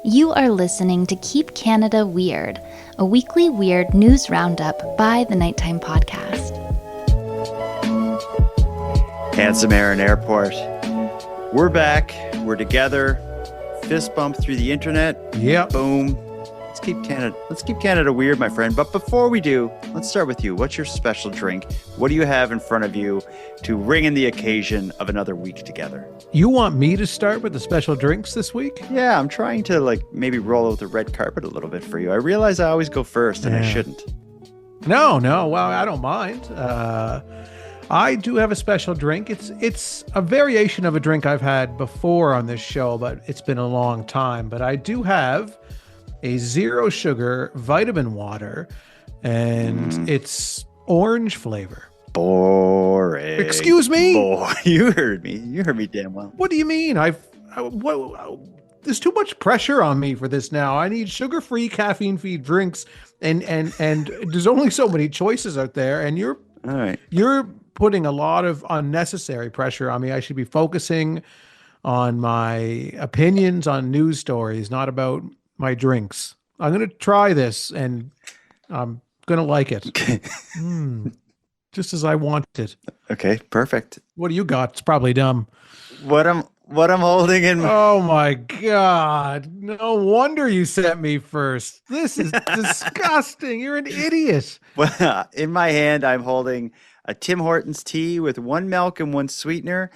You are listening to Keep Canada Weird, a weekly weird news roundup by the Nighttime Podcast. Handsome Aaron Airport. We're back. We're together. Fist bump through the internet. Yep. Boom. Let's keep Canada weird, my friend. But before we do, let's start with you. What's your special drink? What do you have in front of you to ring in the occasion of another week together? You want me to start with the special drinks this week? Yeah, I'm trying to maybe roll out the red carpet a little bit for you. I realize I always go first and I shouldn't. No. Well, I don't mind. I do have a special drink. It's a variation of a drink I've had before on this show, but it's been a long time. But I do have a zero sugar vitamin water, and it's orange flavor. Boring. Excuse me? Boy, you heard me. You heard me damn well. What do you mean? There's too much pressure on me for this now. I need sugar-free, caffeine-free drinks, and there's only so many choices out there, and All right. you're putting a lot of unnecessary pressure on me. I should be focusing on my opinions on news stories, not about my drinks. I'm going to try this and I'm going to like it. Okay. Just as I wanted. Okay, perfect. What do you got? It's probably dumb. What I'm holding in Oh my God. No wonder you sent me first. This is disgusting. You're an idiot. Well, in my hand, I'm holding a Tim Hortons tea with one milk and one sweetener.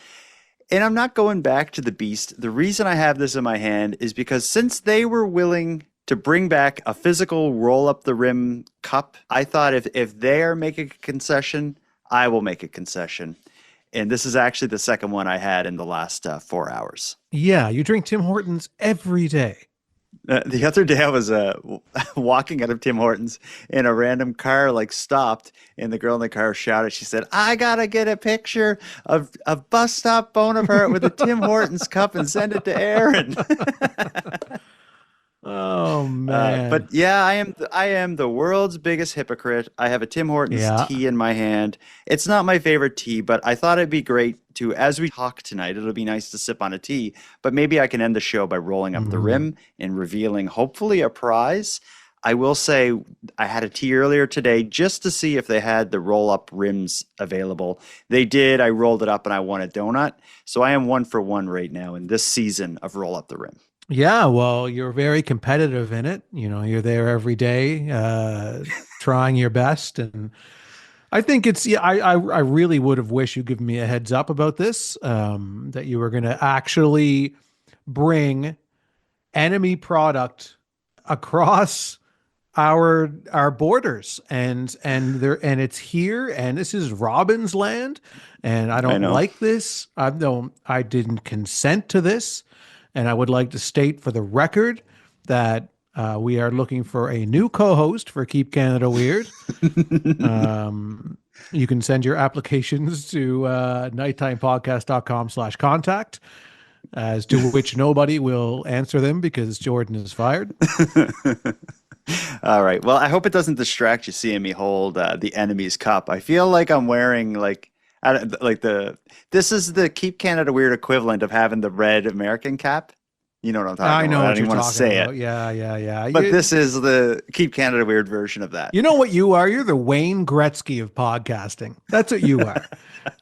And I'm not going back to the beast. The reason I have this in my hand is because since they were willing to bring back a physical roll up the rim cup, I thought if they are making a concession, I will make a concession. And this is actually the second one I had in the last 4 hours. Yeah, you drink Tim Hortons every day. The other day I was walking out of Tim Hortons and a random car stopped and the girl in the car shouted, she said, "I gotta get a picture of Bus Stop Bonaparte with a Tim Hortons cup and send it to Aaron." Oh man. But yeah, I am the world's biggest hypocrite. I have a Tim Hortons tea in my hand. It's not my favorite tea, but I thought it'd be great to, as we talk tonight, it'll be nice to sip on a tea, but maybe I can end the show by rolling up the rim and revealing hopefully a prize. I will say I had a tea earlier today just to see if they had the roll-up rims available. They did. I rolled it up and I won a donut. So I am 1 for 1 right now in this season of Roll Up the Rim. Yeah, well, you're very competitive in it. You know, you're there every day, trying your best. And I think I really would have wished you given me a heads up about this, that you were going to actually bring enemy product across our borders and it's here, and this is Robin's land, and I don't like this. I didn't consent to this. And I would like to state for the record that we are looking for a new co-host for Keep Canada Weird. You can send your applications to nighttimepodcast.com/contact, as to which nobody will answer them because Jordan is fired. All right. Well, I hope it doesn't distract you seeing me hold the enemy's cup. I feel like I'm wearing this is the Keep Canada Weird equivalent of having the red American cap. You know what I'm talking about. I don't even want to say it. Yeah. But this is the Keep Canada Weird version of that. You know what you are? You're the Wayne Gretzky of podcasting. That's what you are.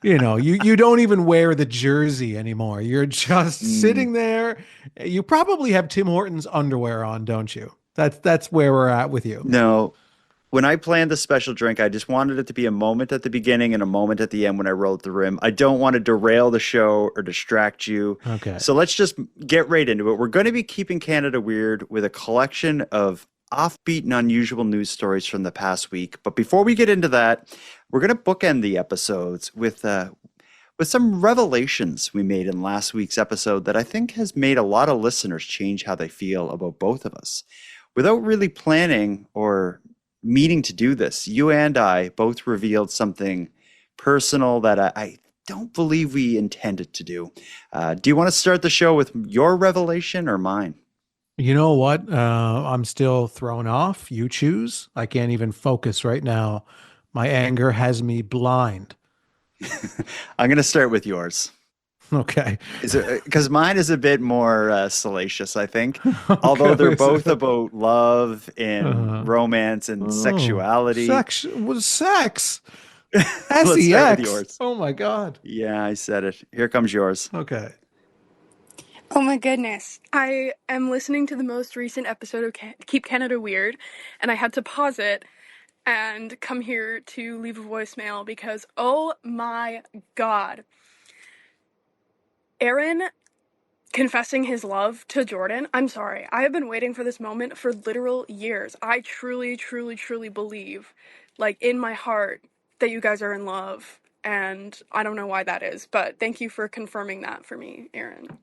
You know, you don't even wear the jersey anymore. You're just sitting there. You probably have Tim Hortons underwear on, don't you? That's where we're at with you. No. When I planned the special drink, I just wanted it to be a moment at the beginning and a moment at the end when I rolled the rim. I don't want to derail the show or distract you. Okay. So let's just get right into it. We're going to be keeping Canada weird with a collection of offbeat and unusual news stories from the past week. But before we get into that, we're going to bookend the episodes with some revelations we made in last week's episode that I think has made a lot of listeners change how they feel about both of us. Without really planning or meaning to do this, you and I both revealed something personal that I don't believe we intended to do. Do you want to start the show with your revelation or mine? You know what? I'm still thrown off. You choose. I can't even focus right now. My anger has me blind. I'm going to start with yours. Okay. Is it because mine is a bit more salacious, I think. Although Okay. they're both about love and Uh, romance and oh, sexuality. sex was sex. Let's start with SEX. yours. Oh my God. Yeah, I said it. Here comes yours. Okay. Oh my goodness. I am listening to the most recent episode of Keep Canada Weird, and I had to pause it and come here to leave a voicemail because, oh my god. Aaron confessing his love to Jordan. I'm sorry. I have been waiting for this moment for literal years. I truly, truly, truly believe, like, in my heart, that you guys are in love. And I don't know why that is, but thank you for confirming that for me, Aaron.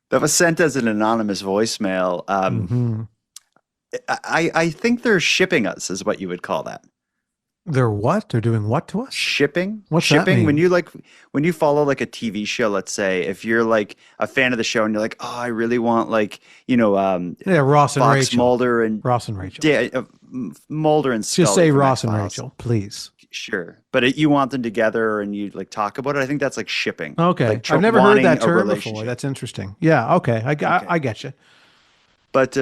That was sent as an anonymous voicemail. Hmm. I think they're shipping us, is what you would call that. They're what? They're doing what to us? Shipping? What's that Shipping? mean? When you follow like a TV show, let's say, if you're like a fan of the show and you're like, oh, I really want like, Yeah, Ross and Fox Rachel. Mulder and Ross and Rachel. Mulder and Scully Just say from Ross and X-Files. Rachel, please. Sure. But you want them together and you like talk about it. I think that's like shipping. Okay. Like I've never heard wanting that a term before. relationship. That's interesting. Yeah. Okay. Okay. I get you. But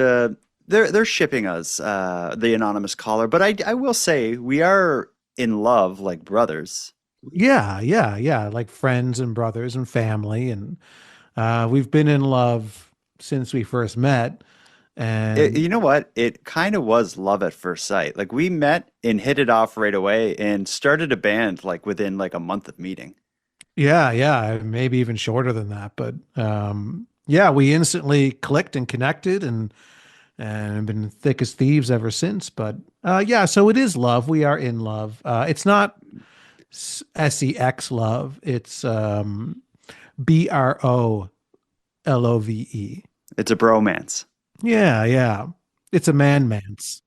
they're shipping us, the anonymous caller. But I will say we are in love like brothers. Yeah. Yeah. Yeah. Like friends and brothers and family. And we've been in love since we first met. And You know what? It kind of was love at first sight. Like we met and hit it off right away and started a band like within like a month of meeting. yeah. Yeah. Maybe even shorter than that. But yeah, we instantly clicked and connected and have been thick as thieves ever since. But yeah, so it is love. We are in love. It's not sex love. It's BROLOVE. It's a bromance. Yeah, yeah. It's a man-mance.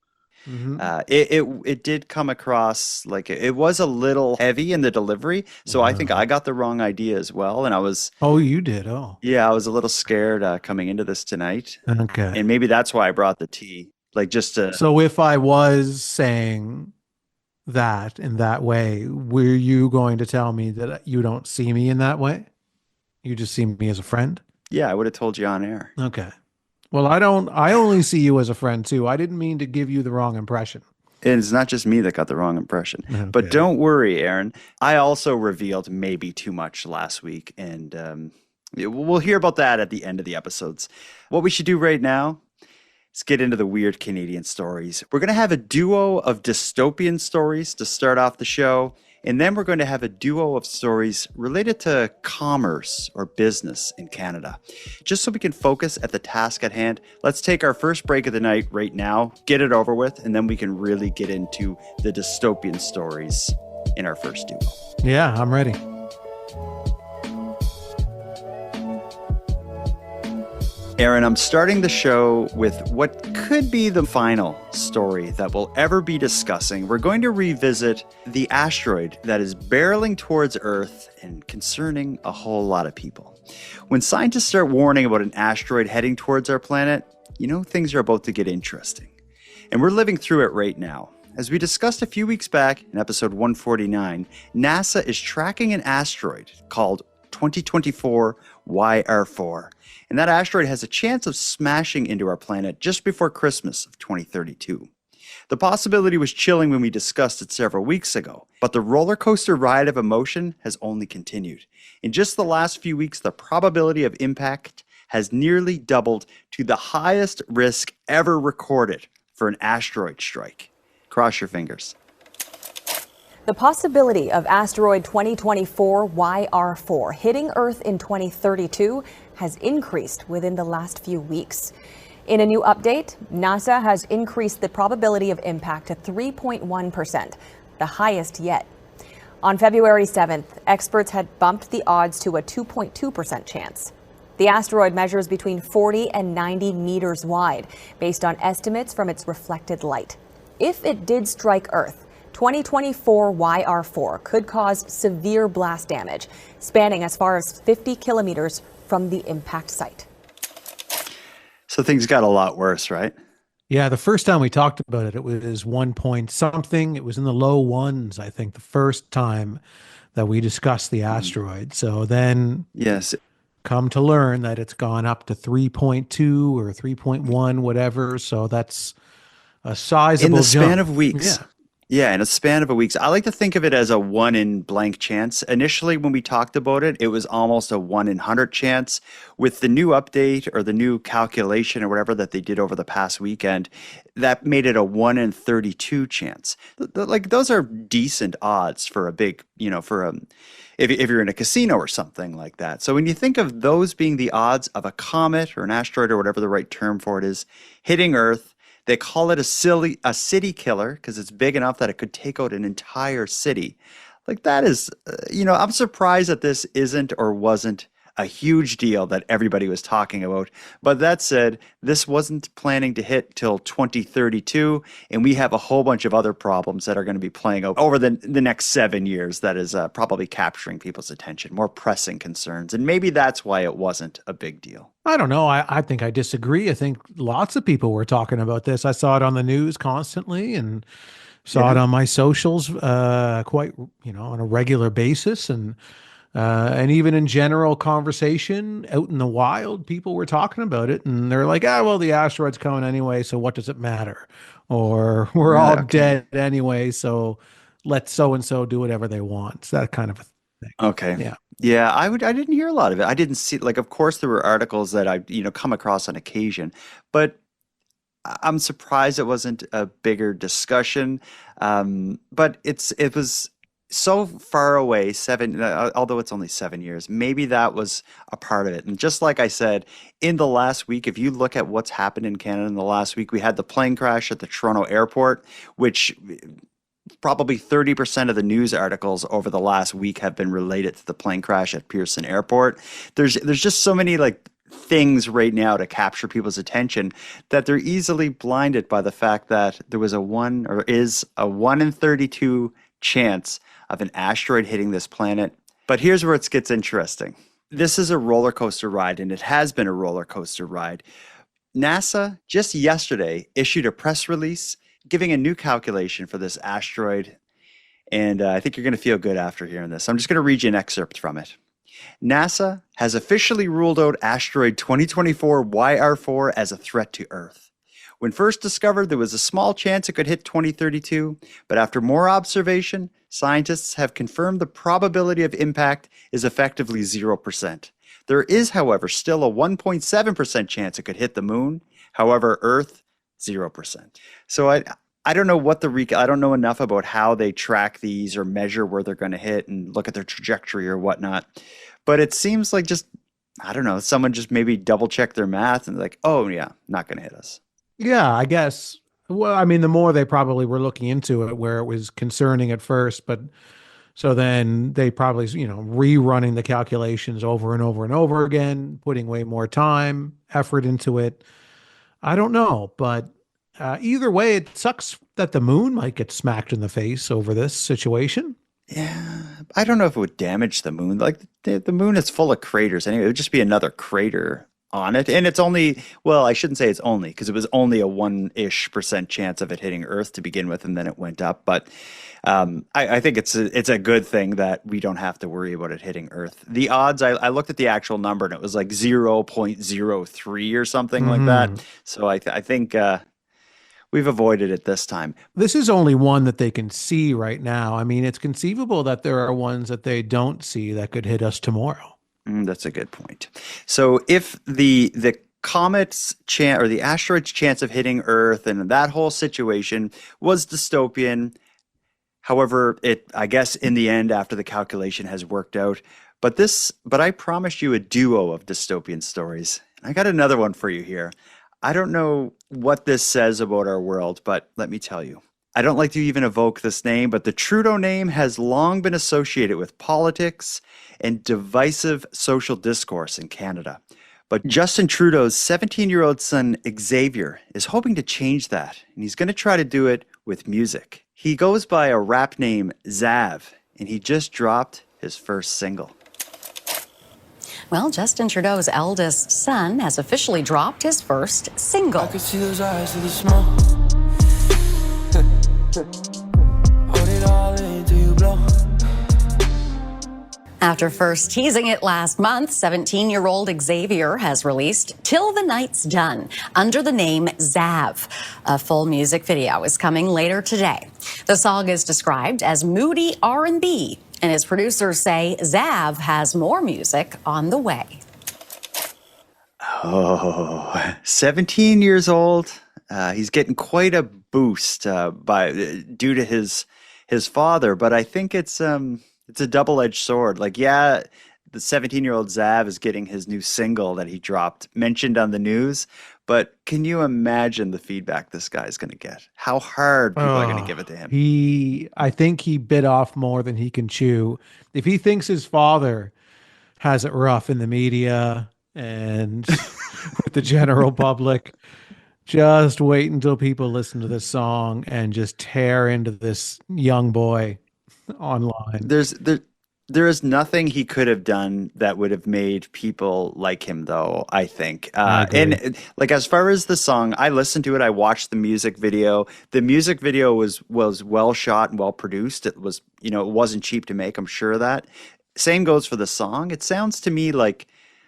Hmm. It did come across like it was a little heavy in the delivery, so I think I got the wrong idea as well, and I was Oh, you did. Oh, yeah, I was a little scared coming into this tonight, okay. and maybe that's why I brought the tea, like just to So if I was saying that in that way, were you going to tell me that you don't see me in that way? You just see me as a friend? yeah, I would have told you on air. Okay. Well, I only see you as a friend too. I didn't mean to give you the wrong impression. And it's not just me that got the wrong impression. But Okay. don't worry, Aaron. I also revealed maybe too much last week, and we'll hear about that at the end of the episodes. What we should do right now is get into the weird Canadian stories. We're going to have a duo of dystopian stories to start off the show, and then we're going to have a duo of stories related to commerce or business in Canada. Just so we can focus at the task at hand, let's take our first break of the night right now, get it over with, and then we can really get into the dystopian stories in our first duo. Yeah, I'm ready. Aaron, I'm starting the show with what could be the final story that we'll ever be discussing. We're going to revisit the asteroid that is barreling towards Earth and concerning a whole lot of people. When scientists start warning about an asteroid heading towards our planet, you know things are about to get interesting. And we're living through it right now. As we discussed a few weeks back in episode 149, NASA is tracking an asteroid called 2024 YR4. And that asteroid has a chance of smashing into our planet just before Christmas of 2032. The possibility was chilling when we discussed it several weeks ago, but the roller coaster ride of emotion has only continued. In just the last few weeks, the probability of impact has nearly doubled to the highest risk ever recorded for an asteroid strike. Cross your fingers. The possibility of asteroid 2024 YR4 hitting Earth in 2032 has increased within the last few weeks. In a new update, NASA has increased the probability of impact to 3.1%, the highest yet. On February 7th, experts had bumped the odds to a 2.2% chance. The asteroid measures between 40 and 90 meters wide, based on estimates from its reflected light. If it did strike Earth, 2024 YR4 could cause severe blast damage, spanning as far as 50 kilometers from the impact site. So things got a lot worse, right? Yeah, the first time we talked about it, it was 1 point something. It was in the low ones, I think, the first time that we discussed the asteroid. So then Yes. come to learn that it's gone up to 3.2 or 3.1, whatever. So that's a sizable In the span jump. of weeks. Yeah. Yeah, in a span of a week. I like to think of it as a 1 in blank chance. Initially, when we talked about it, it was almost a 1 in 100 chance. With the new update or the new calculation or whatever that they did over the past weekend, that made it a 1 in 32 chance. Like those are decent odds for a big, for if you're in a casino or something like that. So when you think of those being the odds of a comet or an asteroid or whatever the right term for it is hitting Earth, they call it a city killer because it's big enough that it could take out an entire city. Like that is, I'm surprised that this isn't or wasn't a huge deal that everybody was talking about. But that said, this wasn't planning to hit till 2032, and we have a whole bunch of other problems that are going to be playing out over the next 7 years that is probably capturing people's attention, more pressing concerns. And maybe that's why it wasn't a big deal. I don't know. I think I disagree. I think lots of people were talking about this. I saw it on the news constantly and saw it on my socials quite, on a regular basis. And even in general conversation out in the wild, people were talking about it and they're like, well, the asteroid's coming anyway, so what does it matter? Or we're all dead anyway, so let so-and-so do whatever they want. It's that kind of a thing. Okay. Yeah. Yeah, I didn't hear a lot of it. I didn't see, like, of course there were articles that I, come across on occasion, but I'm surprised it wasn't a bigger discussion. But it was so far away, although it's only 7 years, maybe that was a part of it. And just like I said, in the last week, if you look at what's happened in Canada in the last week, we had the plane crash at the Toronto airport, which probably 30% of the news articles over the last week have been related to the plane crash at Pearson Airport. There's just so many things right now to capture people's attention that they're easily blinded by the fact that there was is a 1 in 32 chance of an asteroid hitting this planet. But here's where it gets interesting. This is a roller coaster ride, and it has been a roller coaster ride. NASA just yesterday issued a press release giving a new calculation for this asteroid, and I think you're going to feel good after hearing this. I'm just going to read you an excerpt from it. NASA has officially ruled out asteroid 2024 YR4 as a threat to Earth. When first discovered, there was a small chance it could hit 2032, but after more observation, scientists have confirmed the probability of impact is effectively 0%. There is, however, still a 1.7% chance it could hit the moon. However, Earth, 0%. So I don't know I don't know enough about how they track these or measure where they're going to hit and look at their trajectory or whatnot. But it seems like I don't know, someone just maybe double check their math and like, oh yeah, not going to hit us. Yeah, I guess. Well, I mean, the more they probably were looking into it where it was concerning at first, but so then they probably, rerunning the calculations over and over and over again, putting way more time, effort into it. I don't know, but either way, it sucks that the moon might get smacked in the face over this situation. Yeah, I don't know if it would damage the moon. Like the moon is full of craters anyway. It would just be another crater on it. And it's only, well, I shouldn't say it's only, because it was only a 1-ish% chance of it hitting Earth to begin with, and then it went up. But I think it's a good thing that we don't have to worry about it hitting Earth. The odds, I looked at the actual number, and it was like 0.03 or something like that. So I think we've avoided it this time. This is only one that they can see right now. I mean, it's conceivable that there are ones that they don't see that could hit us tomorrow. That's a good point. So if the comet's chance or the asteroid's chance of hitting Earth and that whole situation was dystopian, however, I guess in the end, after the calculation has worked out, but I promised you a duo of dystopian stories. I got another one for you here. I don't know what this says about our world, but let me tell you. I don't like to even evoke this name, but the Trudeau name has long been associated with politics and divisive social discourse in Canada. But Justin Trudeau's 17-year-old son, Xavier, is hoping to change that, and he's going to try to do it with music. He goes by a rap name, Zav, and he just dropped his first single. Well, Justin Trudeau's eldest son has officially dropped his first single. I could see those eyes through the smoke. Hold it all in till you blow. After first teasing it last month, 17-year-old Xavier has released Till the Night's Done under the name Zav. A full music video is coming later today. The song is described as moody R&B, and his producers say Zav has more music on the way. Oh, 17 years old. He's getting quite a boost due to his father, but I think it's a double-edged sword. Like, yeah, the 17-year-old Zav is getting his new single that he dropped mentioned on the news, but can you imagine the feedback this guy's going to get? How hard people are going to give it to him. I think he bit off more than he can chew. If he thinks his father has it rough in the media and with the general public, just wait until people listen to this song and just tear into this young boy online. There is nothing he could have done that would have made people like him, though, I think. I agree. And like, as far as the song, I listened to it. I watched the music video. The music video was well shot and well produced. It was, it wasn't cheap to make. I'm sure of that. Same goes for the song. It sounds to me like,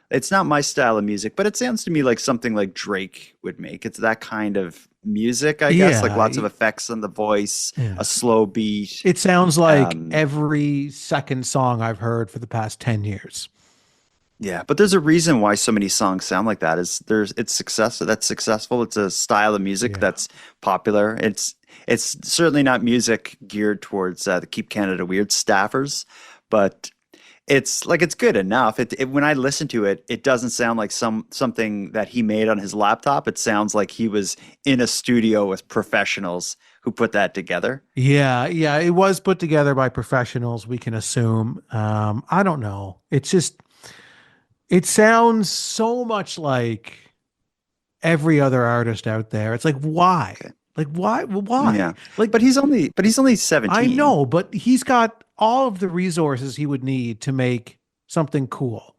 it's not my style of music, but it sounds to me like something like Drake would make. It's that kind of music, I guess, like lots of effects on the voice, a slow beat. It sounds like every second song I've heard for the past 10 years. Yeah, but there's a reason why so many songs sound like that. It's successful. It's a style of music that's popular. It's certainly not music geared towards the Keep Canada Weird staffers, but it's good enough. When I listen to it, it doesn't sound like something that he made on his laptop. It sounds like he was in a studio with professionals who put that together. Yeah, it was put together by professionals, we can assume. I don't know. It sounds so much like every other artist out there. It's like, why? Okay. Like, why? Why? Yeah. Like, but he's only 17. I know, but he's got all of the resources he would need to make something cool.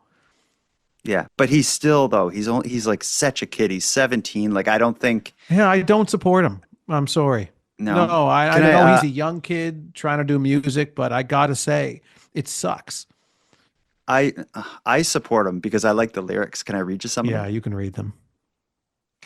Yeah, but he's still, though, he's like such a kid. He's 17. Like, I don't think. Yeah, I don't support him. I'm sorry. No, I know he's a young kid trying to do music, but I gotta say, it sucks. I support him because I like the lyrics. Can I read you some of them? Yeah, you can read them.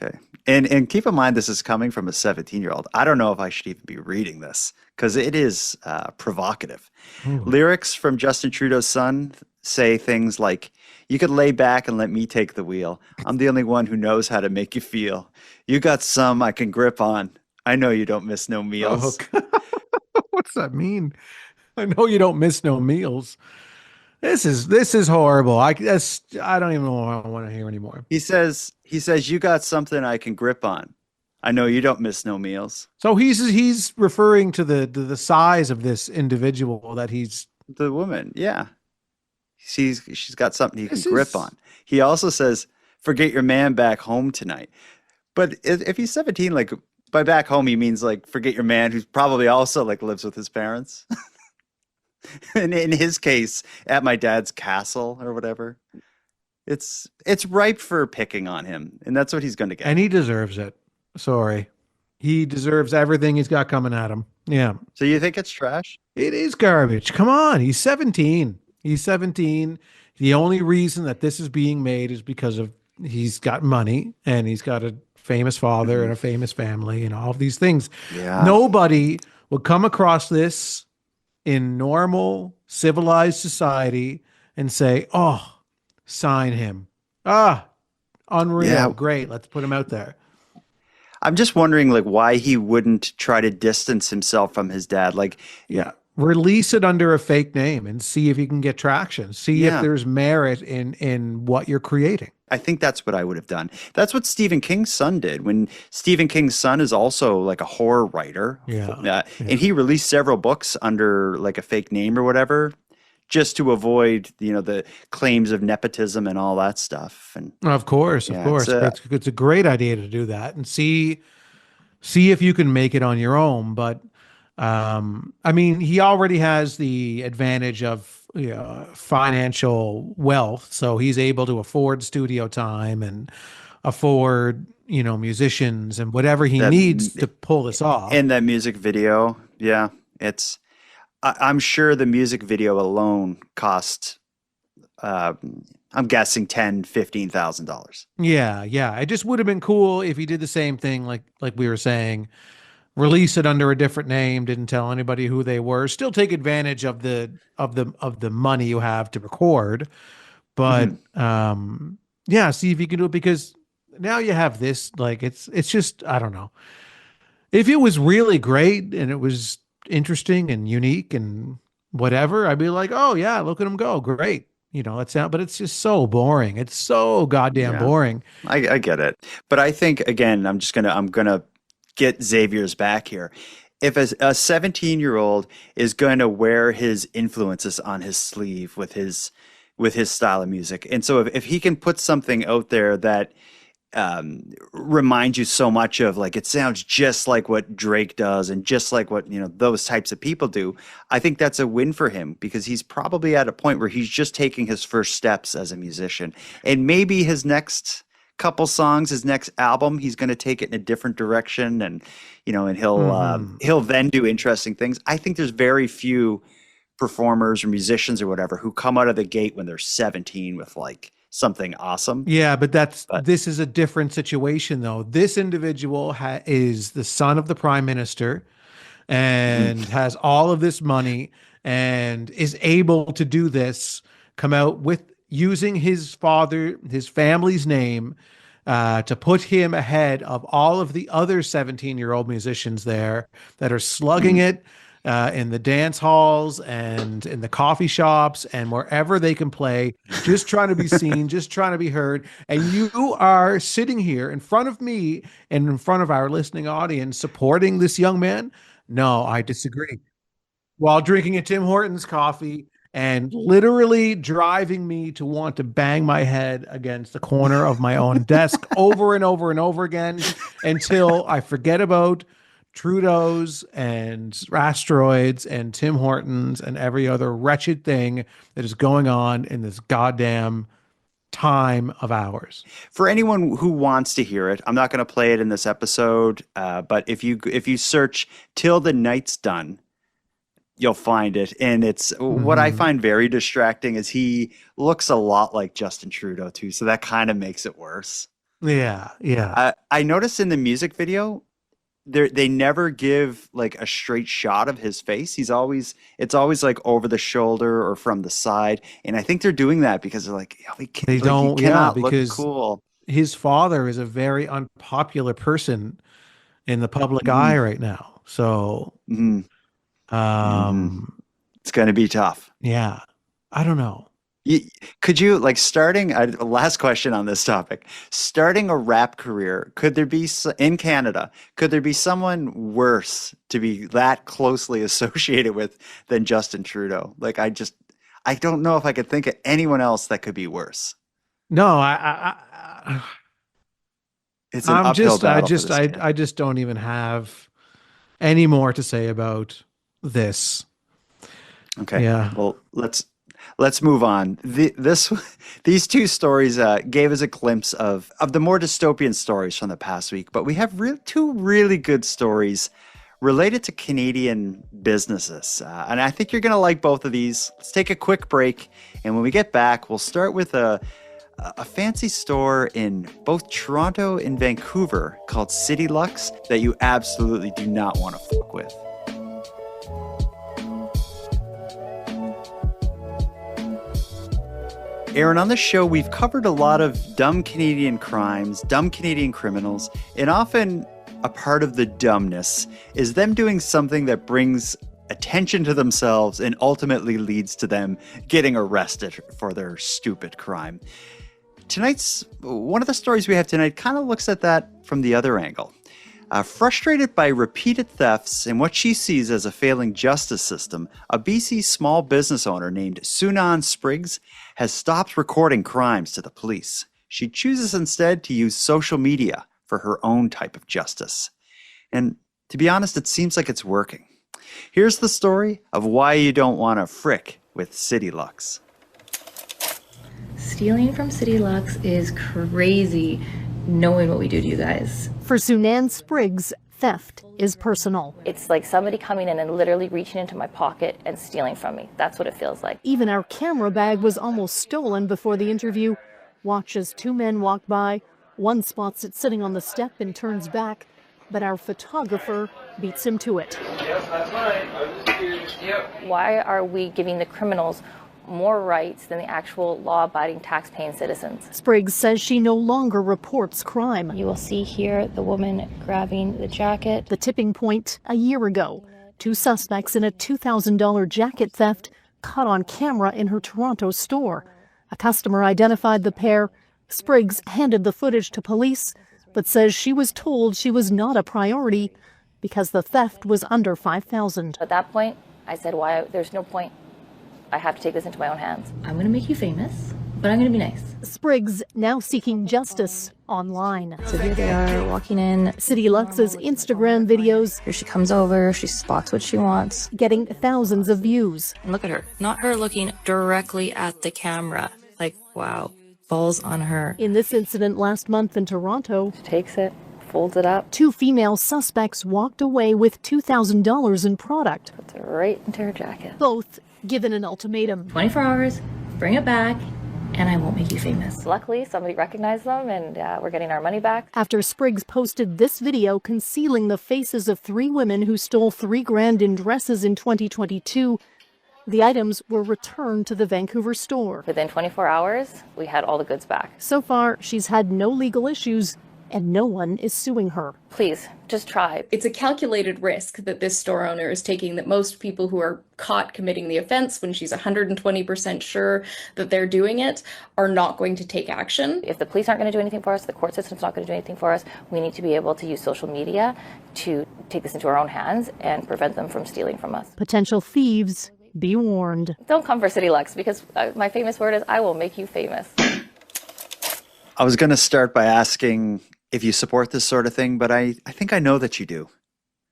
Okay. And keep in mind, this is coming from a 17-year-old. I don't know if I should even be reading this because it is provocative. Ooh. Lyrics from Justin Trudeau's son say things like, "You could lay back and let me take the wheel. I'm the only one who knows how to make you feel. You got some I can grip on. I know you don't miss no meals." Oh, what's that mean? I know you don't miss no meals. This is horrible. I don't even know what I want to hear anymore. He says, "You got something I can grip on. I know you don't miss no meals." So he's referring to the size of this individual that he's the woman. Yeah, she's got something he can grip on. He also says, "Forget your man back home tonight." But if he's 17, like by back home, he means like forget your man who's probably also like lives with his parents. And in his case, at my dad's castle or whatever, it's ripe for picking on him, and that's what he's going to get. And he deserves it. Sorry, he deserves everything he's got coming at him. Yeah. So you think it's trash? It is garbage. Come on, he's 17. He's 17. The only reason that this is being made is because of he's got money and he's got a famous father and a famous family and all of these things. Yeah. Nobody would come across this in normal, civilized society and say, "Oh, sign him. Unreal. Yeah. Great. Let's put him out there." I'm just wondering, like, why he wouldn't try to distance himself from his dad. Like, yeah, release it under a fake name and see if you can get traction. See if there's merit in what you're creating. I think that's what I would have done. That's what Stephen King's son did. When Stephen King's son is also like a horror writer. Yeah. And he released several books under like a fake name or whatever, just to avoid, the claims of nepotism and all that stuff. And of course. It's a great idea to do that and see if you can make it on your own. But I mean, he already has the advantage of financial wealth, so he's able to afford studio time and afford musicians and whatever he needs to pull this off. And that music video, I'm sure the music video alone cost I'm guessing $10,000-$15,000. Yeah, yeah. It just would have been cool if he did the same thing, like we were saying, release it under a different name, didn't tell anybody who they were, still take advantage of the money you have to record, but yeah, see if you can do it, because now you have this, like it's just, I don't know. If it was really great and it was interesting and unique and whatever, I'd be like, oh yeah, look at him go, great. It's out, but it's just so boring. It's so goddamn Yeah. boring. I get it. But I think, again, I'm gonna get Xavier's back here. If a 17-year-old is going to wear his influences on his sleeve with his style of music, and so if he can put something out there that reminds you so much of, like, it sounds just like what Drake does and just like what those types of people do, I think that's a win for him, because he's probably at a point where he's just taking his first steps as a musician, and maybe his next couple songs, his next album, he's going to take it in a different direction, and he'll then do interesting things. I think there's very few performers or musicians or whatever who come out of the gate when they're 17 with like something awesome. Yeah, but this is a different situation though. This individual is the son of the prime minister and has all of this money and is able to do this, come out with using his family's name, to put him ahead of all of the other 17-year-old musicians there that are slugging it in the dance halls and in the coffee shops and wherever they can play, just trying to be seen, just trying to be heard. And you are sitting here in front of me and in front of our listening audience supporting this young man? No, I disagree. While drinking a Tim Hortons coffee and literally driving me to want to bang my head against the corner of my own desk over and over and over again until I forget about Trudeau's and Asteroids and Tim Hortons and every other wretched thing that is going on in this goddamn time of ours. For anyone who wants to hear it, I'm not going to play it in this episode, but if you search "Till the Night's Done," you'll find it. And it's what I find very distracting is he looks a lot like Justin Trudeau too, so that kind of makes it worse. Yeah. I noticed in the music video, they never give like a straight shot of his face. It's always like over the shoulder or from the side, and I think they're doing that because they're like, he cannot look cool. His father is a very unpopular person in the public eye right now, so it's going to be tough. Yeah, I don't know. Could you, like, last question on this topic, starting a rap career, could there be, in Canada, could there be someone worse to be that closely associated with than Justin Trudeau? Like, I don't know if I could think of anyone else that could be worse. No, it's an uphill battle for this man. I just don't even have any more to say about this. Okay. Yeah. Well, let's move on. These two stories gave us a glimpse of the more dystopian stories from the past week, but we have two really good stories related to Canadian businesses. And I think you're going to like both of these. Let's take a quick break. And when we get back, we'll start with a fancy store in both Toronto and Vancouver called CITYLUX that you absolutely do not want to fuck with. Aaron, on the show, we've covered a lot of dumb Canadian crimes, dumb Canadian criminals, and often a part of the dumbness is them doing something that brings attention to themselves and ultimately leads to them getting arrested for their stupid crime. One of the stories we have tonight kind of looks at that from the other angle. Frustrated by repeated thefts and what she sees as a failing justice system, a BC small business owner named Sunan Spriggs has stopped reporting crimes to the police. She chooses instead to use social media for her own type of justice. And to be honest, it seems like it's working. Here's the story of why you don't want to frick with CITYLUX. Stealing from CITYLUX is crazy, knowing what we do to you guys. For Sunan Spriggs, theft is personal. It's like somebody coming in and literally reaching into my pocket and stealing from me. That's what it feels like. Even our camera bag was almost stolen before the interview. Watch as two men walk by. One spots it sitting on the step and turns back, but our photographer beats him to it. Yep, that's mine. I was just curious. Yep. Why are we giving the criminals more rights than the actual law-abiding, tax-paying citizens? Spriggs says she no longer reports crime. You will see here the woman grabbing the jacket. The tipping point a year ago. Two suspects in a $2,000 jacket theft caught on camera in her Toronto store. A customer identified the pair. Spriggs handed the footage to police, but says she was told she was not a priority because the theft was under $5,000. At that point, I said, why? There's no point. I have to take this into my own hands. I'm going to make you famous, but I'm going to be nice. Spriggs now seeking justice online. So here they are walking in. CITYLUX's Instagram videos. Here she comes over. She spots what she wants. Getting thousands of views. And look at her. Not her looking directly at the camera. Like, wow. Balls on her. In this incident last month in Toronto, She takes it, folds it up, two female suspects walked away with $2,000 in product. puts it right into her jacket. Both given an ultimatum. 24 hours, bring it back, and I won't make you famous. Luckily, somebody recognized them, and we're getting our money back. After Spriggs posted this video concealing the faces of three women who stole $3,000 in dresses in 2022, the items were returned to the Vancouver store. Within 24 hours, we had all the goods back. So far, she's had no legal issues, and no one is suing her. Please, just try. It's a calculated risk that this store owner is taking, that most people who are caught committing the offense when she's 120% sure that they're doing it are not going to take action. If the police aren't going to do anything for us, the court system's not going to do anything for us, we need to be able to use social media to take this into our own hands and prevent them from stealing from us. Potential thieves, be warned. Don't come for CITYLUX, because my famous word is, I will make you famous. I was going to start by asking if you support this sort of thing, but I think I know that you do.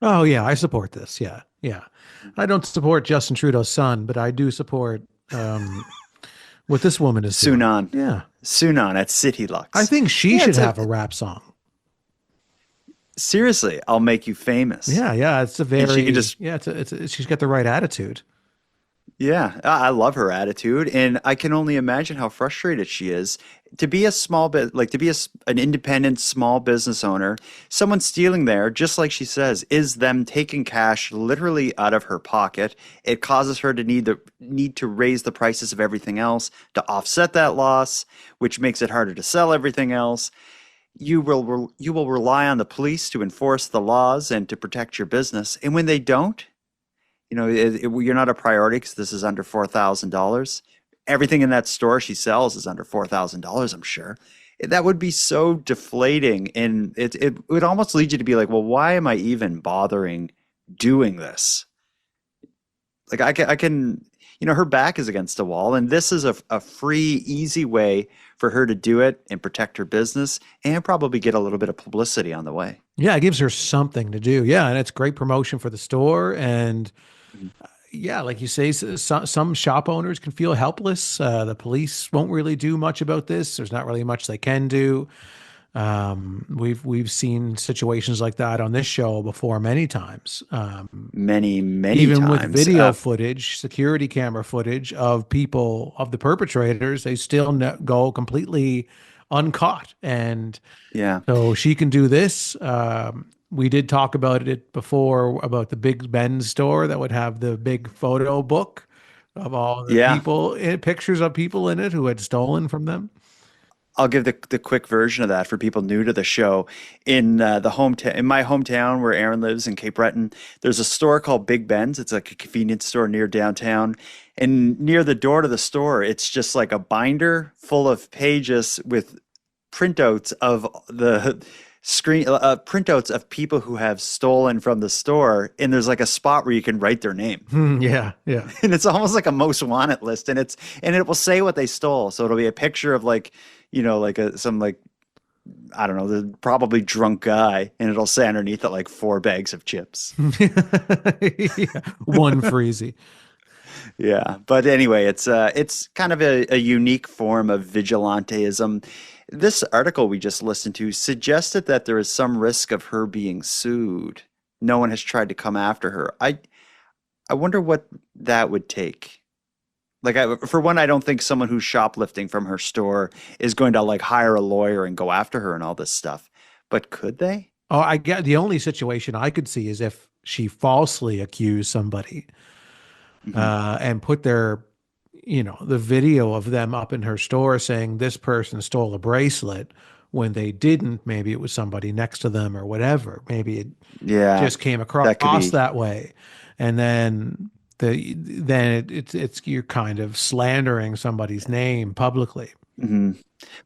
Oh yeah, I support this. Yeah, yeah. I don't support Justin Trudeau's son, but I do support what this woman is doing. Sunan. Yeah, Sunan at CITYLUX. I think she should have a rap song. Seriously, I'll make you famous. Yeah, yeah. It's a very And she can just she's got the right attitude. Yeah, I love her attitude, and I can only imagine how frustrated she is to be a small bit, like to be an independent small business owner. Someone stealing there, just like she says, is them taking cash literally out of her pocket. It causes her to need to raise the prices of everything else to offset that loss, which makes it harder to sell everything else. You will rely on the police to enforce the laws and to protect your business, and when they don't, you know, you're not a priority because this is under $4,000. Everything in that store she sells is under $4,000, I'm sure. That would be so deflating. And it would almost lead you to be like, well, why am I even bothering doing this? Like I can, you know, her back is against the wall. And this is a free, easy way for her to do it and protect her business and probably get a little bit of publicity on the way. Yeah, it gives her something to do. Yeah, and it's great promotion for the store. And yeah, like you say, some shop owners can feel helpless. The police won't really do much about this. There's not really much they can do. We've seen situations like that on this show before many times. Many even times. with video footage, security camera footage of people, of the perpetrators, they still go completely uncaught. And yeah, so she can do this. We did talk about it before, about the Big Ben store that would have the big photo book of all the people, pictures of people in it who had stolen from them. I'll give the quick version of that for people new to the show. In in my hometown where Aaron lives in Cape Breton, there's a store called Big Ben's. It's like a convenience store near downtown. And near the door to the store, it's just like a binder full of pages with printouts of the printouts of people who have stolen from the store, and there's like a spot where you can write their name. Yeah. And it's almost like a most wanted list, and it will say what they stole. So it'll be a picture of like, you know, like some like, I don't know, the probably drunk guy, and it'll say underneath it like 4 bags of chips. Yeah. One freezy. Yeah, but anyway, it's kind of a unique form of vigilanteism. This article we just listened to suggested that there is some risk of her being sued. No one has tried to come after her. I wonder what that would take. Like, for one, I don't think someone who's shoplifting from her store is going to like hire a lawyer and go after her and all this stuff. But could they? Oh, I get the only situation I could see is if she falsely accused somebody Mhm. and put the video of them up in her store saying this person stole a bracelet when they didn't. Maybe it was somebody next to them or whatever. Maybe it Yeah, just came that could across be. that way, and then it's you're kind of slandering somebody's name publicly. Mhm.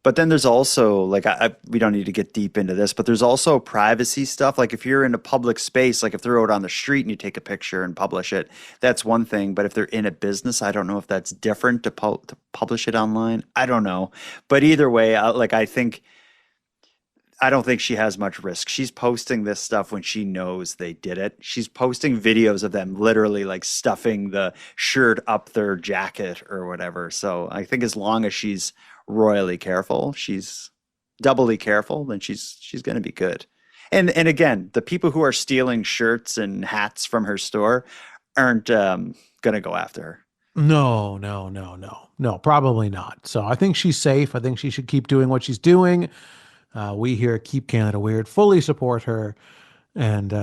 But then there's also like we don't need to get deep into this, but there's also privacy stuff. Like if you're in a public space, like if they're out on the street and you take a picture and publish it, that's one thing. But if they're in a business, I don't know if that's different to publish it online. I don't know. But either way, I don't think she has much risk. She's posting this stuff when she knows they did it. She's posting videos of them literally like stuffing the shirt up their jacket or whatever. So I think as long as she's royally careful, she's doubly careful, then she's going to be good. And again, the people who are stealing shirts and hats from her store aren't going to go after her. No, no, no, no, no, probably not. So I think she's safe. I think she should keep doing what she's doing. We here at Keep Canada Weird fully support her. And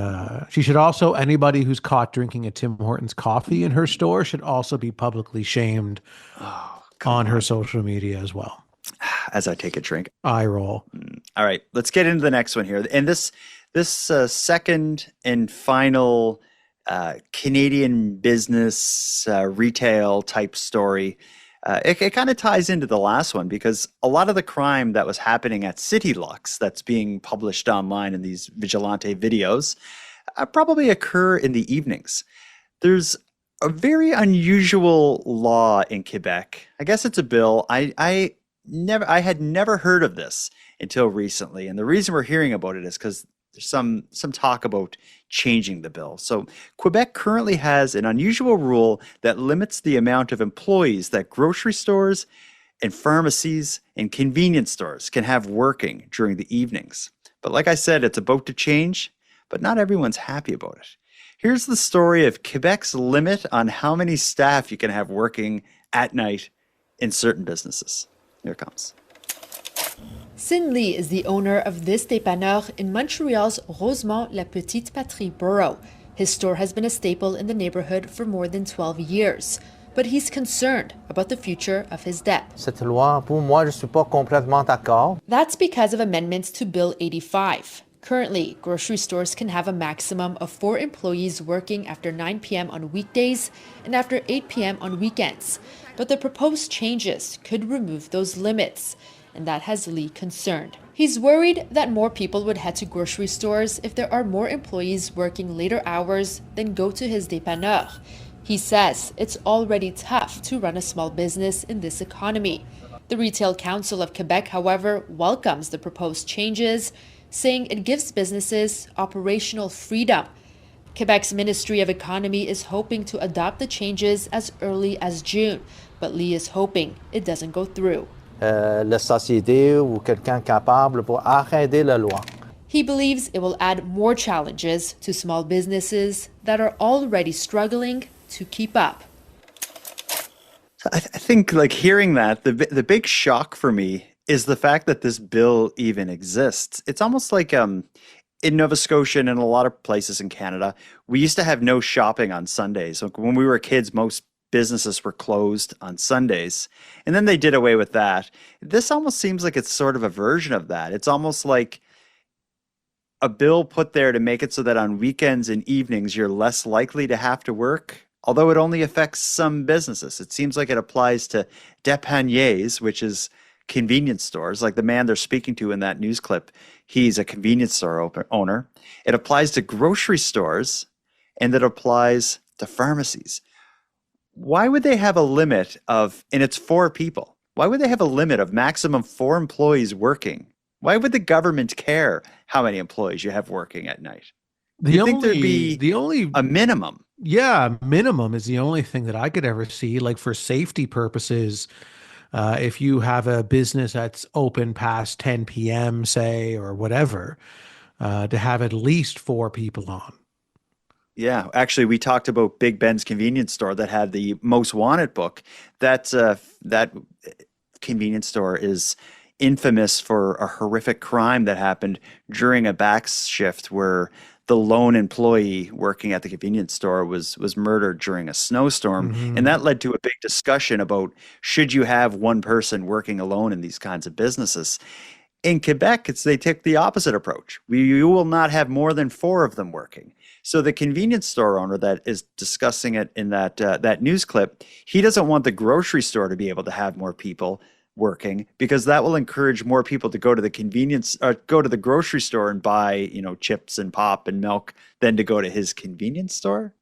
she should also, anybody who's caught drinking a Tim Hortons coffee in her store should also be publicly shamed Oh, on her social media as well. as I take a drink. Eye roll. All right, let's get into the next one here. And this second and final Canadian business retail type story, it kind of ties into the last one because a lot of the crime that was happening at CITYLUX that's being published online in these vigilante videos probably occur in the evenings. There's a very unusual law in Quebec. I guess it's a bill. I had never heard of this until recently, and the reason we're hearing about it is because there's some talk about changing the bill. So Quebec currently has an unusual rule that limits the amount of employees that grocery stores and pharmacies and convenience stores can have working during the evenings. But like I said, it's about to change, but not everyone's happy about it. Here's the story of Quebec's limit on how many staff you can have working at night in certain businesses. Here it comes. Sin Lee is the owner of this dépanneur in Montreal's Rosemont-la-Petite-Patrie borough. His store has been a staple in the neighborhood for more than 12 years. But he's concerned about the future of his debt. Cette loi, pour moi, je suis pas complètement d'accord. That's because of amendments to Bill 85. Currently, grocery stores can have a maximum of 4 employees working after 9 p.m. on weekdays and after 8 p.m. on weekends. But the proposed changes could remove those limits, and that has Lee concerned. He's worried that more people would head to grocery stores if there are more employees working later hours than go to his dépanneur. He says it's already tough to run a small business in this economy. The Retail Council of Quebec, however, welcomes the proposed changes, saying it gives businesses operational freedom. Quebec's Ministry of Economy is hoping to adopt the changes as early as June, but Lee is hoping it doesn't go through. La société ou quelqu'un capable pour arrêter la loi. He believes it will add more challenges to small businesses that are already struggling to keep up. I think like hearing that, the big shock for me is the fact that this bill even exists. It's almost like in Nova Scotia and in a lot of places in Canada, we used to have no shopping on Sundays. Like when we were kids, most businesses were closed on Sundays, and then they did away with that. This almost seems like it's sort of a version of that. It's almost like a bill put there to make it so that on weekends and evenings you're less likely to have to work, although it only affects some businesses. It seems like it applies to dépanneurs, which is convenience stores, like the man they're speaking to in that news clip. He's a convenience store owner. It applies to grocery stores, and it applies to pharmacies. Why would they have a limit of, and it's 4 people, why would they have a limit of maximum 4 employees working? Why would the government care how many employees you have working at night? The You'd think there'd only, be the only, a minimum. yeah, minimum is the only thing that I could ever see, like for safety purposes. If you have a business that's open past 10 p.m., say, or whatever, to have at least 4 people on. Yeah, actually, we talked about Big Ben's convenience store that had the most wanted book. That convenience store is infamous for a horrific crime that happened during a back shift where the lone employee working at the convenience store was murdered during a snowstorm, and that led to a big discussion about should you have one person working alone in these kinds of businesses. In Quebec, they take the opposite approach. You will not have more than four of them working. So the convenience store owner that is discussing it in that news clip, he doesn't want the grocery store to be able to have more people working because that will encourage more people to go to the grocery store and buy, chips and pop and milk than to go to his convenience store,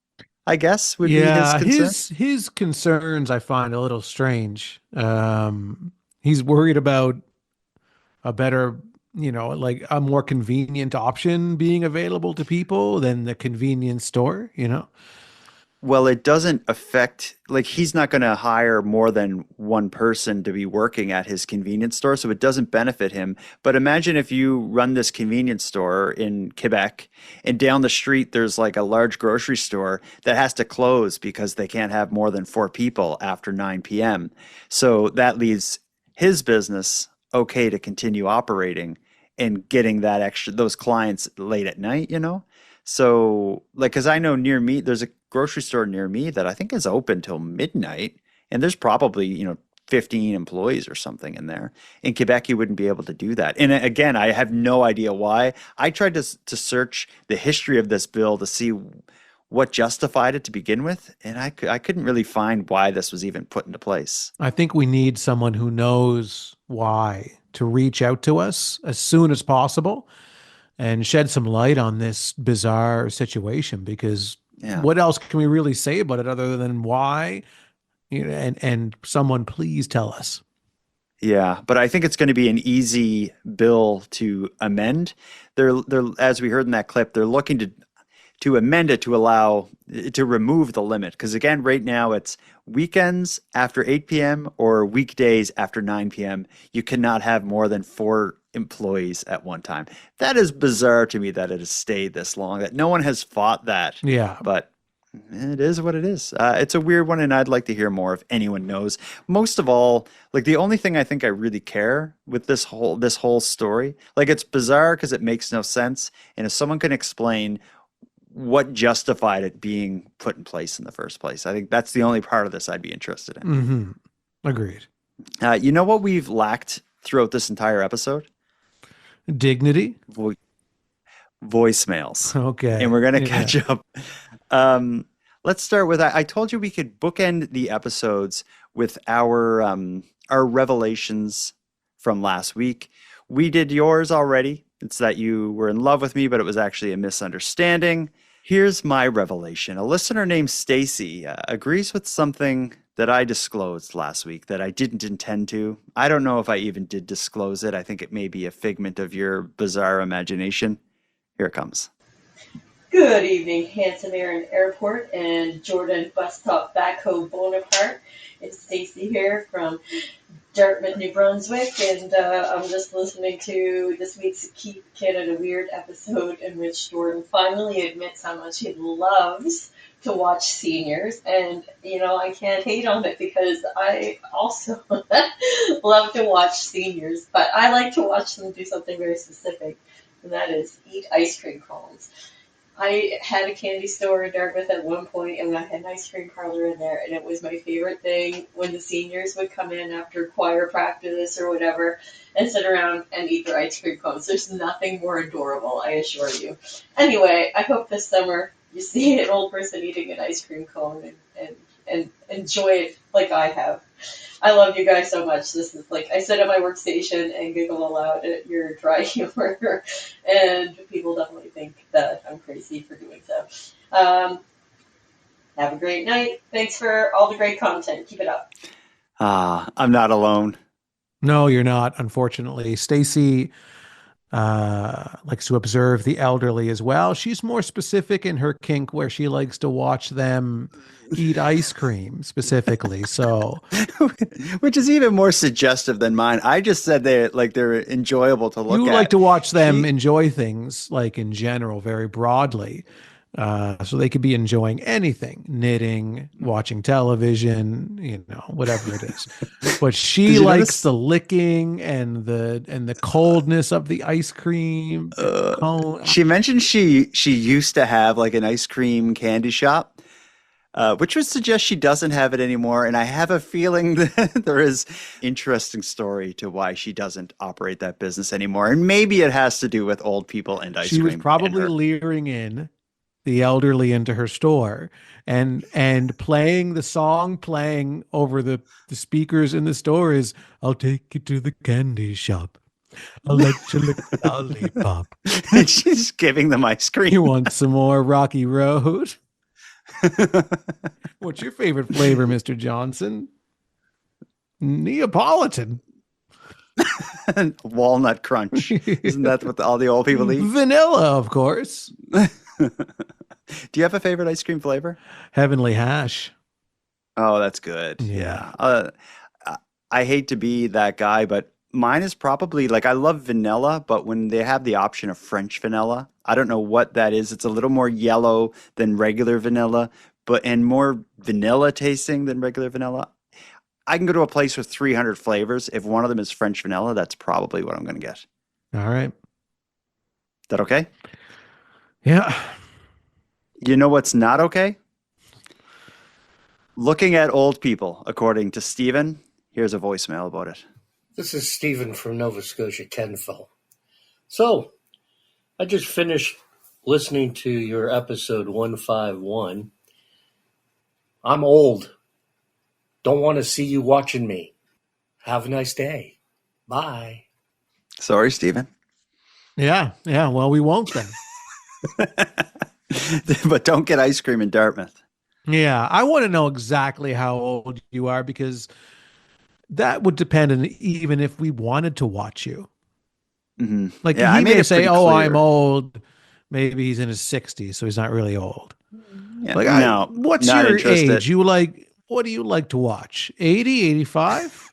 I guess would be his Yeah, concern. his concerns I find a little strange. He's worried about a better, like a more convenient option being available to people than the convenience store. Well, it doesn't affect, like, he's not going to hire more than one person to be working at his convenience store, so it doesn't benefit him. But imagine if you run this convenience store in Quebec and down the street there's like a large grocery store that has to close because they can't have more than four people after 9 p.m. So that leaves his business okay to continue operating and getting those clients late at night. So, like, because I know near me, there's a grocery store near me that I think is open till midnight, and there's probably, 15 employees or something in there. In Quebec, you wouldn't be able to do that. And again, I have no idea why. I tried to search the history of this bill to see what justified it to begin with, and I couldn't really find why this was even put into place. I think we need someone who knows why to reach out to us as soon as possible and shed some light on this bizarre situation, because Yeah. what else can we really say about it other than why? And someone please tell us. Yeah, but I think it's going to be an easy bill to amend. They're as we heard in that clip, they're looking to amend it to remove the limit. Because again, right now it's weekends after 8 p.m. or weekdays after 9 p.m. You cannot have more than four employees at one time. That is bizarre to me that it has stayed this long, that no one has fought that. Yeah. But it is what it is. It's a weird one, and I'd like to hear more if anyone knows. Most of all, like, the only thing I think I really care with this whole story, like, it's bizarre because it makes no sense, and if someone can explain what justified it being put in place in the first place, I think that's the only part of this I'd be interested in. Mm-hmm. Agreed. You know what we've lacked throughout this entire episode? Dignity. Voicemails. Okay. And we're going to catch up. Let's start with, I told you we could bookend the episodes with our revelations from last week. We did yours already. It's that you were in love with me, but it was actually a misunderstanding. Here's my revelation. A listener named Stacy agrees with something that I disclosed last week that I didn't intend to. I don't know if I even did disclose it. I think it may be a figment of your bizarre imagination. Here it comes. Good evening, Handsome Aaron Airport and Jordan Bus Stop Backhoe Bonaparte. It's Stacy here from Dartmouth, New Brunswick, and I'm just listening to this week's Keep Canada Weird episode in which Jordan finally admits how much he loves to watch seniors, and I can't hate on it because I also love to watch seniors, but I like to watch them do something very specific, and that is eat ice cream cones. I had a candy store in Dartmouth at one point, and I had an ice cream parlor in there, and it was my favorite thing when the seniors would come in after choir practice or whatever and sit around and eat their ice cream cones. There's nothing more adorable, I assure you. Anyway, I hope this summer you see an old person eating an ice cream cone and enjoy it like I have. I love you guys so much. This is like I sit at my workstation and giggle aloud at your dry humor, and people definitely think that I'm crazy for doing so. Have a great night. Thanks for all the great content. Keep it up. I'm not alone. No, you're not, unfortunately. Stacy likes to observe the elderly as well. She's more specific in her kink where she likes to watch them eat ice cream specifically. So, which is even more suggestive than mine. I just said they're enjoyable to look at. you like to watch them enjoy things like in general, very broadly. So they could be enjoying anything, knitting, watching television, whatever it is. But she likes the licking and the coldness of the ice cream. She mentioned she used to have like an ice cream candy shop, which would suggest she doesn't have it anymore. And I have a feeling that there is interesting story to why she doesn't operate that business anymore. And maybe it has to do with old people and ice cream. She was probably luring in the elderly into her store and playing the song playing over the speakers in the store is, "I'll take you to the candy shop. I'll let you lick the lollipop." And she's giving them ice cream. You want some more Rocky Road? What's your favorite flavor, Mr. Johnson? Neapolitan. Walnut crunch. Isn't that what all the old people eat? Vanilla, of course. Do you have a favorite ice cream flavor? Heavenly Hash. Oh, that's good. Yeah. I hate to be that guy, but mine is probably like, I love vanilla, but when they have the option of French vanilla, I don't know what that is. It's a little more yellow than regular vanilla, and more vanilla tasting than regular vanilla. I can go to a place with 300 flavors. If one of them is French vanilla, that's probably what I'm going to get. All right. Is that okay? Yeah. You know what's not okay? Looking at old people, according to Stephen. Here's a voicemail about it. This is Stephen from Nova Scotia, Kenville. So, I just finished listening to your episode 151. I'm old. Don't want to see you watching me. Have a nice day. Bye. Sorry, Stephen. Yeah. Well, we won't then. But don't get ice cream in Dartmouth. Yeah, I want to know exactly how old you are because that would depend on even if we wanted to watch you. Mm-hmm. Like he may say, "Oh, clear. I'm old." Maybe he's in his 60s, so he's not really old. Yeah, like, no, what's not your interested. age? What do you like to watch? 80, 85?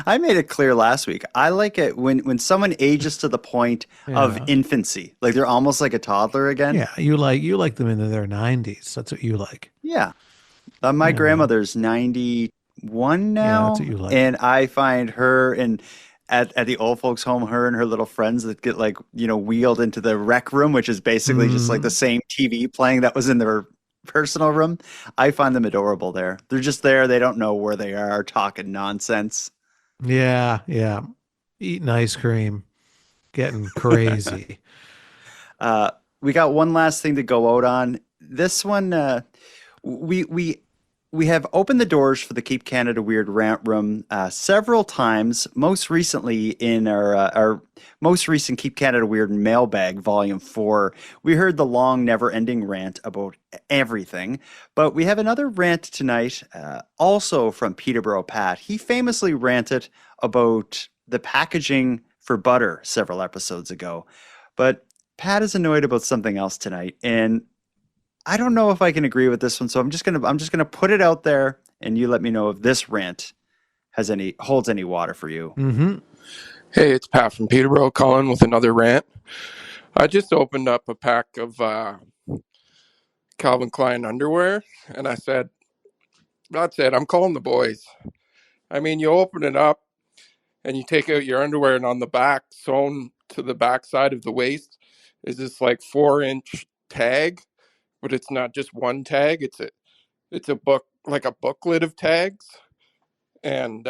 I made it clear last week. I like it when someone ages to the point of infancy, like they're almost like a toddler again. Yeah, you like them in their 90s. That's what you like. Yeah, my grandmother's 91 now, yeah, that's what you like. And I find her at the old folks' home, her and her little friends that get wheeled into the rec room, which is basically just like the same TV playing that was in their personal room. I find them adorable there. They're just there. They don't know where they are, talking nonsense. Yeah. Eating ice cream, getting crazy. We got one last thing to go out on. This one, we have opened the doors for the Keep Canada Weird rant room several times, most recently in our most recent Keep Canada Weird mailbag, Volume 4. We heard the long, never-ending rant about everything, but we have another rant tonight, also from Peterborough Pat. He famously ranted about the packaging for butter several episodes ago, but Pat is annoyed about something else tonight, and I don't know if I can agree with this one, so I'm just gonna put it out there, and you let me know if this rant holds any water for you. Mm-hmm. Hey, it's Pat from Peterborough calling with another rant. I just opened up a pack of Calvin Klein underwear, and I said, "That's it. I'm calling the boys." I mean, you open it up, and you take out your underwear, and on the back, sewn to the back side of the waist, is this like 4-inch tag. But it's not just one tag. It's a book, like a booklet of tags, and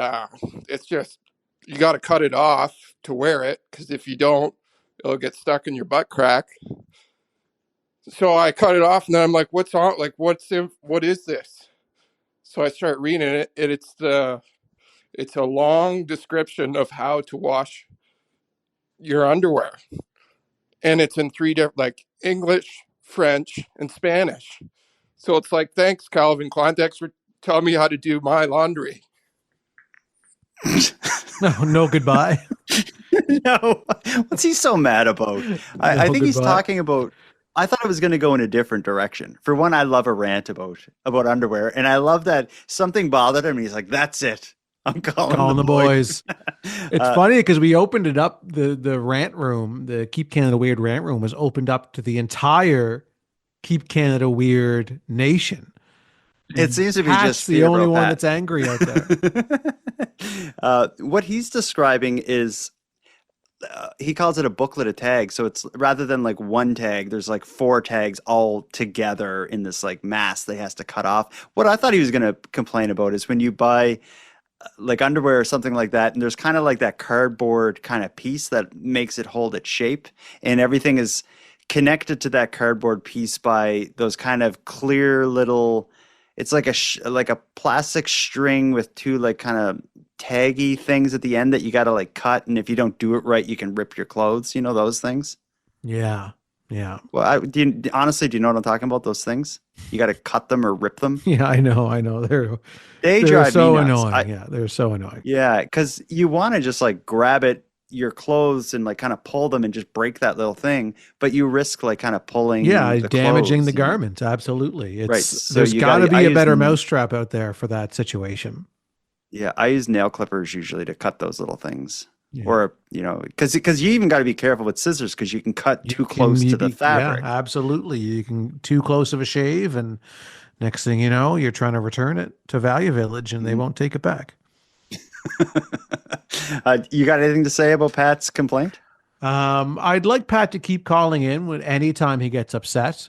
it's just you got to cut it off to wear it because if you don't, it'll get stuck in your butt crack. So I cut it off, and then I'm like, "What's on? Like, what is this?" So I start reading it, and it's a long description of how to wash your underwear, and it's in 3 different, like English, French, and Spanish. So it's like, thanks, Calvin Klein. Thanks for telling me how to do my laundry. No goodbye. No, what's he so mad about? I think he's goodbye. talking about. I thought it was going to go in a different direction. For one, I love a rant about underwear, and I love that something bothered him. And he's like, "That's it. I'm calling the boys." It's Uh, funny because we opened it up. The rant room, the Keep Canada Weird rant room, was opened up to the entire Keep Canada Weird nation. It seems to be Pat's just the Peter only Bro one Pat. that's angry out there. What he's describing is he calls it a booklet of tags. So it's rather than like one tag, there's like 4 tags all together in this like mass that he has to cut off. What I thought he was going to complain about is when you buy like underwear or something like that, and there's kind of like that cardboard kind of piece that makes it hold its shape, and everything is connected to that cardboard piece by those kind of clear little. It's like like a plastic string with 2 like kind of taggy things at the end that you got to like cut, and if you don't do it right, you can rip your clothes. You know those things. Yeah. Yeah. Well, honestly, do you know what I'm talking about? Those things you got to cut them or rip them. Yeah, I know. They They're drive so me nuts. annoying. Yeah, they're so annoying. Yeah, because you want to just like grab your clothes and like kind of pull them and just break that little thing, but you risk like kind of pulling Yeah, the damaging clothes, the you know? garment. Absolutely. Right. So There's you got to gotta- I be a use better n- mousetrap out there for that situation. Yeah, I use nail clippers usually to cut those little things. Yeah. Or, because you even got to be careful with scissors because you can cut too close to the fabric. Yeah, absolutely. You can too close of a shave, and next thing you know, you're trying to return it to Value Village, and they won't take it back. You got anything to say about Pat's complaint? I'd like Pat to keep calling in anytime he gets upset,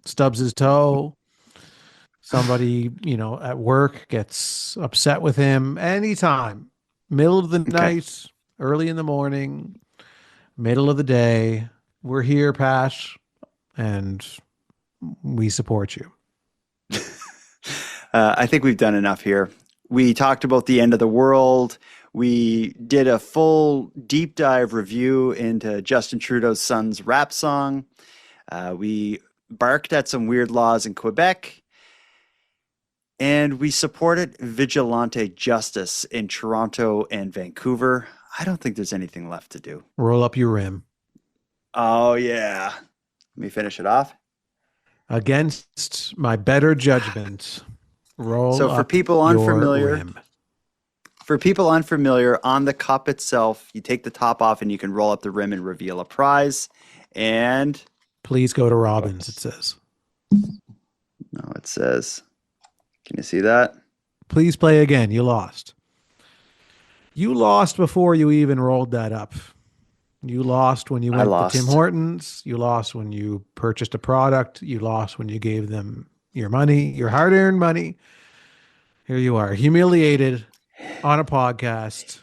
stubs his toe, somebody, at work gets upset with him, anytime, middle of the night, early in the morning, middle of the day. We're here, Pat, and we support you. I think we've done enough here. We talked about the end of the world. We did a full deep dive review into Justin Trudeau's son's rap song. We barked at some weird laws in Quebec. And we supported vigilante justice in Toronto and Vancouver. I don't think there's anything left to do. Roll up your rim. Oh, yeah. Let me finish it off. Against my better judgment, roll So for up people your unfamiliar, rim. on the cup itself, you take the top off and you can roll up the rim and reveal a prize. And Please go to Robbins, it says. no, it says, can you see that? Please play again. You lost. You lost before you even rolled that up. You lost when you went to Tim Hortons. You lost when you purchased a product. You lost when you gave them your money, your hard-earned money. Here you are, humiliated on a podcast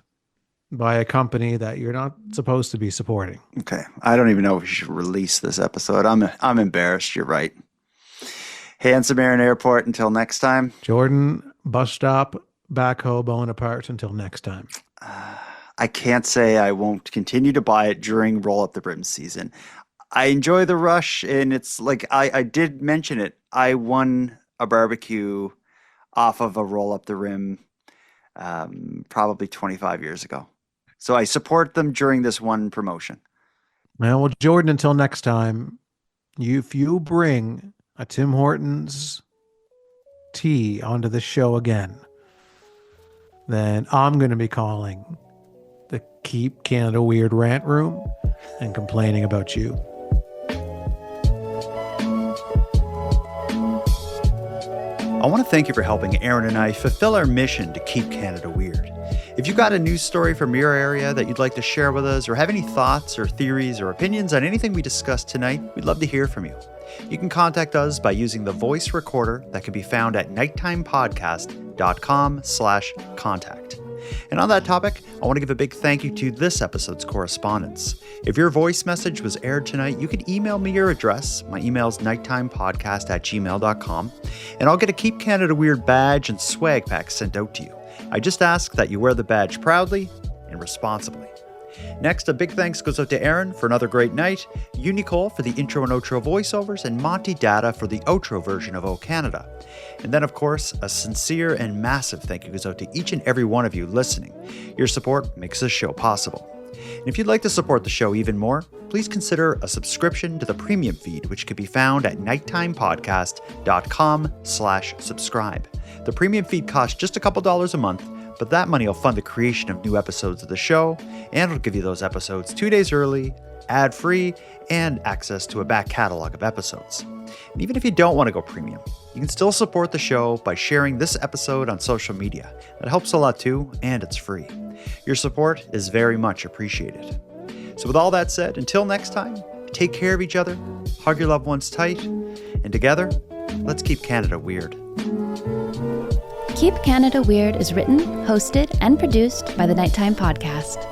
by a company that you're not supposed to be supporting. Okay. I don't even know if we should release this episode. I'm embarrassed. You're right. Handsome Aaron Airport, until next time. Jordan, bus stop, backhoe, Bonaparte, until next time. I can't say I won't continue to buy it during Roll Up the Rim season. I enjoy the rush, and it's like I did mention it. I won a barbecue off of a Roll Up the Rim probably 25 years ago. So I support them during this one promotion. Well, Jordan, until next time, if you bring a Tim Hortons tea onto the show again, then I'm going to be calling the Keep Canada Weird rant room and complaining about you. I want to thank you for helping Aaron and I fulfill our mission to keep Canada weird. If you got a news story from your area that you'd like to share with us, or have any thoughts or theories or opinions on anything we discussed tonight, we'd love to hear from you. You can contact us by using the voice recorder that can be found at nighttimepodcast.com/contact. And on that topic, I want to give a big thank you to this episode's correspondents. If your voice message was aired tonight, you can email me your address. My email is nighttimepodcast@gmail.com, and I'll get a Keep Canada Weird badge and swag pack sent out to you. I just ask that you wear the badge proudly and responsibly. Next, a big thanks goes out to Aaron for another great night, Unicole for the intro and outro voiceovers, and Monty Data for the outro version of O Canada. And then, of course, a sincere and massive thank you goes out to each and every one of you listening. Your support makes this show possible. And if you'd like to support the show even more, please consider a subscription to the premium feed, which can be found at nighttimepodcast.com/subscribe. The premium feed costs just a couple dollars a month, but that money will fund the creation of new episodes of the show, and it'll give you those episodes 2 days early, ad-free, and access to a back catalog of episodes. And even if you don't want to go premium, you can still support the show by sharing this episode on social media. That helps a lot too, and it's free. Your support is very much appreciated. So with all that said, until next time, take care of each other, hug your loved ones tight, and together, let's keep Canada weird. Keep Canada Weird is written, hosted, and produced by the Nighttime Podcast.